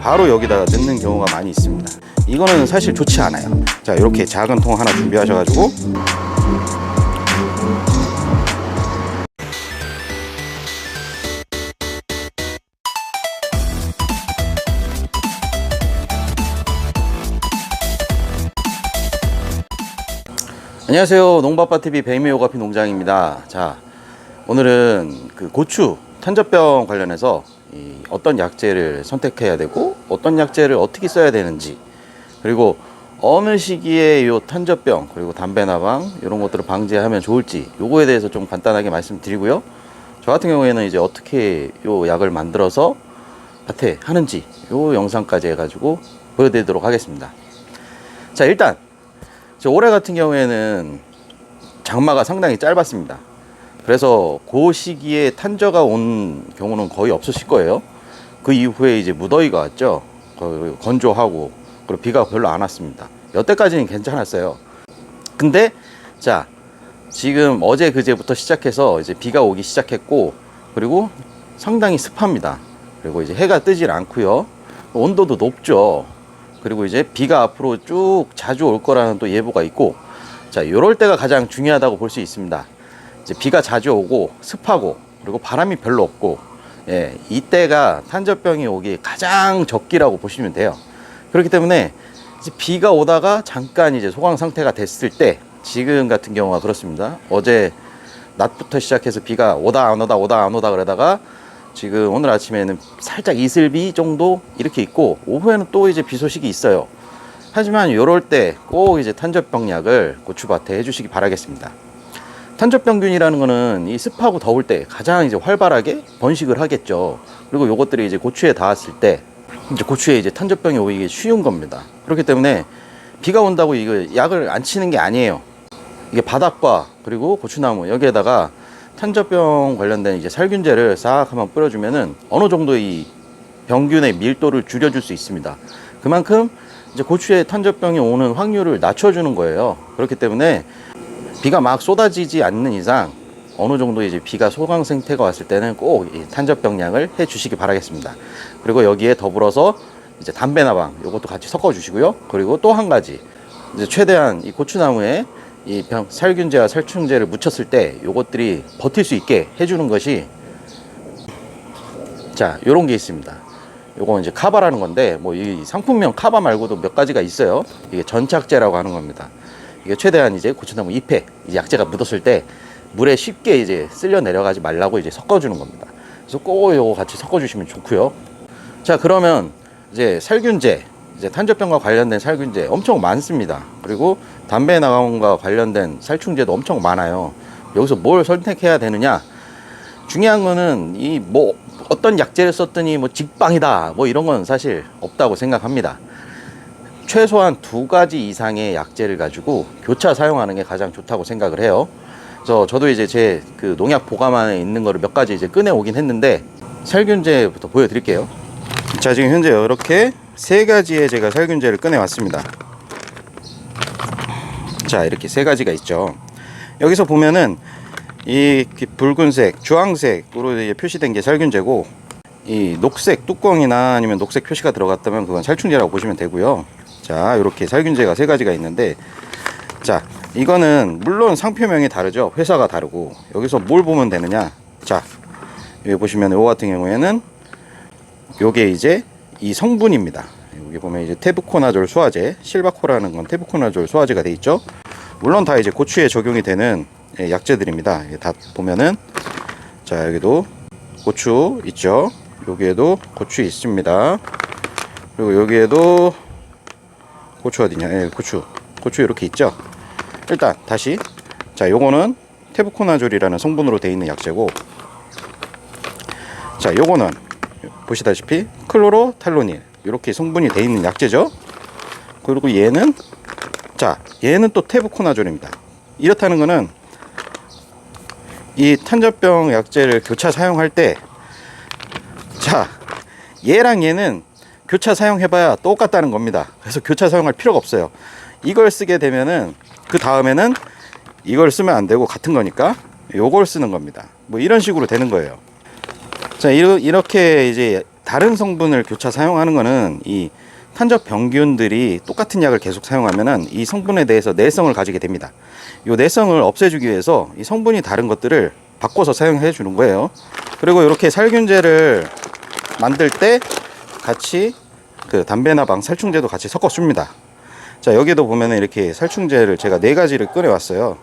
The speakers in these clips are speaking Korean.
바로 여기다가 넣는 경우가 많이 있습니다. 이거는 사실 좋지 않아요. 자, 이렇게 작은 통 하나 준비하셔가지고 안녕하세요, 농바빠TV 백미오가피 농장입니다. 자, 오늘은 그 고추 탄저병 관련해서 어떤 약재를 선택해야 되고 어떤 약재를 어떻게 써야 되는지, 그리고 어느 시기에 요 탄저병 그리고 담배나방 이런 것들을 방지하면 좋을지, 요거에 대해서 좀 간단하게 말씀드리고요. 저 같은 경우에는 이제 어떻게 요 약을 만들어서 밭에 하는지 요 영상까지 해가지고 보여드리도록 하겠습니다. 자, 일단 올해 같은 경우에는 장마가 상당히 짧았습니다. 그래서 그 시기에 탄저가 온 경우는 거의 없으실 거예요. 그 이후에 이제 무더위가 왔죠. 건조하고, 그리고 비가 별로 안 왔습니다. 여태까지는 괜찮았어요. 근데 자, 지금 어제 그제부터 시작해서 이제 비가 오기 시작했고, 그리고 상당히 습합니다. 그리고 이제 해가 뜨질 않고요. 온도도 높죠. 그리고 이제 비가 앞으로 쭉 자주 올 거라는 또 예보가 있고, 자, 요럴 때가 가장 중요하다고 볼 수 있습니다. 이제 비가 자주 오고 습하고 그리고 바람이 별로 없고, 예, 이때가 탄저병이 오기 가장 적기라고 보시면 돼요. 그렇기 때문에 이제 비가 오다가 잠깐 이제 소강 상태가 됐을 때, 지금 같은 경우가 그렇습니다. 어제 낮부터 시작해서 비가 오다 안 오다 오다 안 오다 그러다가 지금 오늘 아침에는 살짝 이슬비 정도 이렇게 있고, 오후에는 또 이제 비 소식이 있어요. 하지만 요럴 때 꼭 이제 탄저병 약을 고추밭에 해주시기 바라겠습니다. 탄저병균이라는 거는 이 습하고 더울 때 가장 이제 활발하게 번식을 하겠죠. 그리고 요것들이 이제 고추에 닿았을 때 이제 고추에 이제 탄저병이 오기 쉬운 겁니다. 그렇기 때문에 비가 온다고 이거 약을 안 치는 게 아니에요. 이게 바닥과 그리고 고추나무 여기에다가 탄저병 관련된 이제 살균제를 싹 한번 뿌려주면은 어느 정도 이 병균의 밀도를 줄여줄 수 있습니다. 그만큼 이제 고추에 탄저병이 오는 확률을 낮춰주는 거예요. 그렇기 때문에 비가 막 쏟아지지 않는 이상 어느 정도 이제 비가 소강 상태가 왔을 때는 꼭 이 탄저병 약을 해 주시기 바라겠습니다. 그리고 여기에 더불어서 이제 담배나방 요것도 같이 섞어 주시고요. 그리고 또 한 가지, 이제 최대한 이 고추나무에 이 살균제와 살충제를 묻혔을 때 요것들이 버틸 수 있게 해주는 것이, 자, 요런 게 있습니다. 요건 이제 카바라는 건데, 뭐 이 상품명 카바 말고도 몇 가지가 있어요. 이게 전착제라고 하는 겁니다. 이게 최대한 이제 고추나무 잎에 이제 약재가 묻었을 때 물에 쉽게 이제 쓸려 내려가지 말라고 이제 섞어주는 겁니다. 그래서 꼭 요거 같이 섞어주시면 좋고요. 자, 그러면 이제 살균제, 이제 탄저병과 관련된 살균제 엄청 많습니다. 그리고 담배나방과 관련된 살충제도 엄청 많아요. 여기서 뭘 선택해야 되느냐? 중요한 거는 이 뭐 어떤 약재를 썼더니 뭐 직방이다 뭐 이런 건 사실 없다고 생각합니다. 최소한 2가지 이상의 약재를 가지고 교차 사용하는 게 가장 좋다고 생각을 해요. 그래서 저도 이제 제 그 농약 보관함에 있는 거를 몇 가지 이제 꺼내 오긴 했는데, 살균제부터 보여드릴게요. 자, 지금 현재 이렇게 3가지의 제가 살균제를 꺼내 왔습니다. 자, 이렇게 3가지가 있죠. 여기서 보면은 이 붉은색, 주황색으로 표시된 게 살균제고, 이 녹색 뚜껑이나 아니면 녹색 표시가 들어갔다면 그건 살충제라고 보시면 되고요. 자, 이렇게 살균제가 3가지가 있는데, 자, 이거는 물론 상표명이 다르죠. 회사가 다르고. 여기서 뭘 보면 되느냐? 자, 여기 보시면 요 같은 경우에는 요게 이제 이 성분입니다. 여기 보면 이제 테부코나졸 수화제, 실바코라는 건 테부코나졸 수화제가 돼 있죠. 물론 다 이제 고추에 적용이 되는 약재들입니다. 다 보면은, 자, 여기도 고추 있죠. 여기에도 고추 있습니다. 그리고 여기에도 고추 어디냐? 예, 고추 이렇게 있죠. 일단 다시, 자, 요거는 테부코나졸이라는 성분으로 되어 있는 약재고, 자, 요거는 보시다시피 클로로탈로닐 이렇게 성분이 되어 있는 약재죠. 그리고 얘는, 자, 얘는 또 테부코나졸입니다. 이렇다는 거는 이 탄저병 약재를 교차 사용할 때, 자, 얘랑 얘는 교차 사용해봐야 똑같다는 겁니다. 그래서 교차 사용할 필요가 없어요. 이걸 쓰게 되면은 그 다음에는 이걸 쓰면 안 되고 같은 거니까 요걸 쓰는 겁니다. 뭐 이런 식으로 되는 거예요. 자, 이렇게 이제 다른 성분을 교차 사용하는 거는 이 탄저 병균들이 똑같은 약을 계속 사용하면은 이 성분에 대해서 내성을 가지게 됩니다. 이 내성을 없애주기 위해서 이 성분이 다른 것들을 바꿔서 사용해 주는 거예요. 그리고 이렇게 살균제를 만들 때 같이 그 담배나방 살충제도 같이 섞어 줍니다. 자, 여기도 보면은 이렇게 살충제를 제가 4가지를 꺼내 왔어요.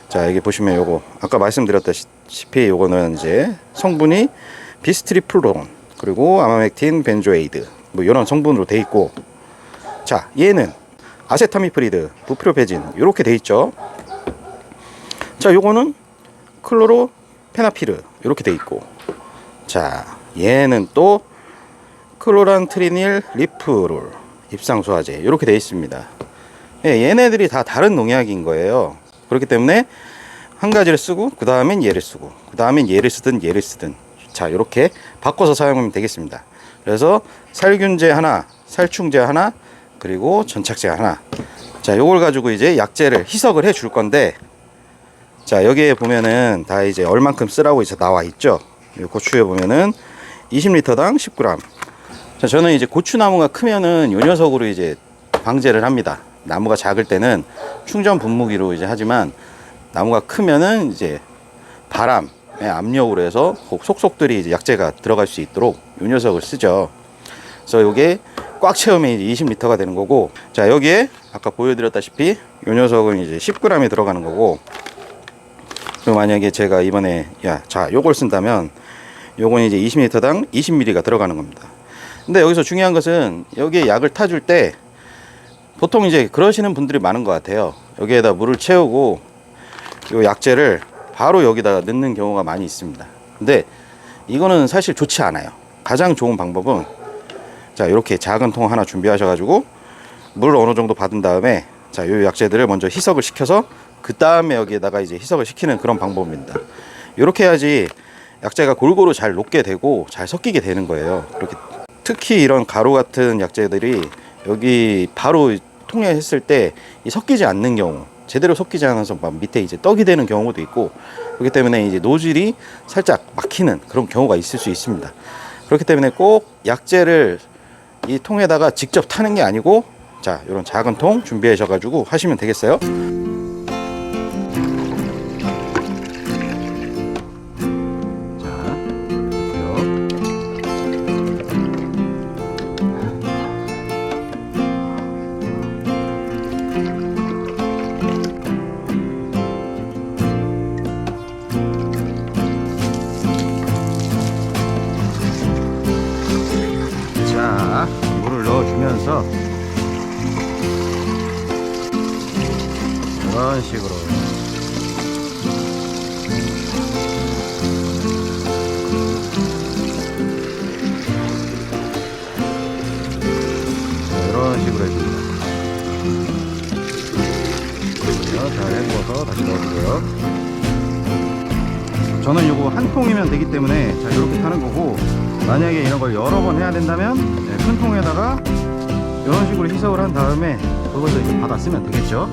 자, 여기 보시면 요거 아까 말씀드렸다시피 요거는 이제 성분이 비스트리플론 그리고 아마맥틴 벤조에이드 뭐 이런 성분으로 돼 있고, 자, 얘는 아세타미프리드 부프로페진 이렇게 돼 있죠. 자, 요거는 클로로페나피르 이렇게 돼 있고, 자, 얘는 또 클로란트리닐 리프롤 입상소화제 이렇게 돼 있습니다. 예, 얘네들이 다 다른 농약인 거예요. 그렇기 때문에 한 가지를 쓰고 그 다음엔 얘를 쓰고 그 다음엔 얘를 쓰든 얘를 쓰든, 자, 이렇게 바꿔서 사용하면 되겠습니다. 그래서 살균제 하나, 살충제 하나, 그리고 전착제 하나. 자, 요걸 가지고 이제 약재를 희석을 해 줄 건데, 자, 여기에 보면은 다 이제 얼만큼 쓰라고 이제 나와 있죠. 이 고추에 보면은 20리터당 10g. 자, 저는 이제 고추나무가 크면은 요 녀석으로 이제 방제를 합니다. 나무가 작을 때는 충전 분무기로 이제 하지만, 나무가 크면은 이제 바람의 압력으로 해서 속속들이 이제 약재가 들어갈 수 있도록 요 녀석을 쓰죠. 그래서 요게 꽉 채우면 이제 20리터가 되는 거고, 자, 여기에 아까 보여드렸다시피 요 녀석은 이제 10g이 들어가는 거고, 그리고 만약에 제가 이번에 자, 요걸 쓴다면 요건 이제 20리터당 20ml가 들어가는 겁니다. 근데 여기서 중요한 것은 여기에 약을 타줄 때 보통 이제 그러시는 분들이 많은 것 같아요. 여기에다 물을 채우고 요 약재를 바로 여기다가 넣는 경우가 많이 있습니다. 근데 이거는 사실 좋지 않아요. 가장 좋은 방법은, 자, 이렇게 작은 통 하나 준비하셔가지고 물을 어느 정도 받은 다음에, 자, 요 약재들을 먼저 희석을 시켜서 그 다음에 여기에다가 이제 희석을 시키는 그런 방법입니다. 이렇게 해야지 약재가 골고루 잘 녹게 되고 잘 섞이게 되는 거예요. 그렇게 특히 이런 가루 같은 약재들이 여기 바로 통에 했을 때 섞이지 않는 경우, 제대로 섞이지 않아서 막 밑에 이제 떡이 되는 경우도 있고, 그렇기 때문에 이제 노즐이 살짝 막히는 그런 경우가 있을 수 있습니다. 그렇기 때문에 꼭 약재를 이 통에다가 직접 타는 게 아니고, 자, 이런 작은 통 준비하셔가지고 하시면 되겠어요. 자, 물을 넣어주면서 이런 식으로 이런 식으로 해줍니다. 잘 헹궈서 다시 넣어주고요. 저는 요거 한 통이면 되기 때문에 자, 이렇게 타는 거고, 만약에 이런 걸 여러 번 해야 된다면 큰 통에다가 이런 식으로 희석을 한 다음에 그걸로 이제 받아 쓰면 되겠죠.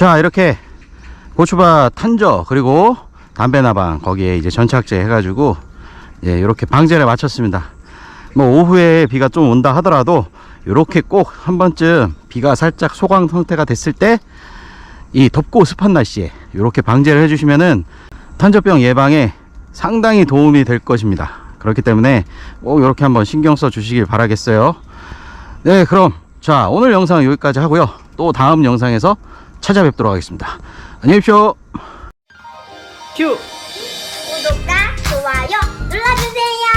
자, 이렇게 고추밭 탄저 그리고 담배나방 거기에 이제 전착제 해가지고 예, 이렇게 방제를 마쳤습니다. 뭐 오후에 비가 좀 온다 하더라도 이렇게 꼭 한 번쯤 비가 살짝 소강 상태가 됐을 때 이 덥고 습한 날씨에 이렇게 방제를 해주시면은 탄저병 예방에 상당히 도움이 될 것입니다. 그렇기 때문에 꼭 이렇게 한번 신경 써 주시길 바라겠어요. 네, 그럼 자, 오늘 영상 여기까지 하고요. 또 다음 영상에서 찾아뵙도록 하겠습니다. 안녕히 계십시오. 큐. 구독과 좋아요 눌러주세요.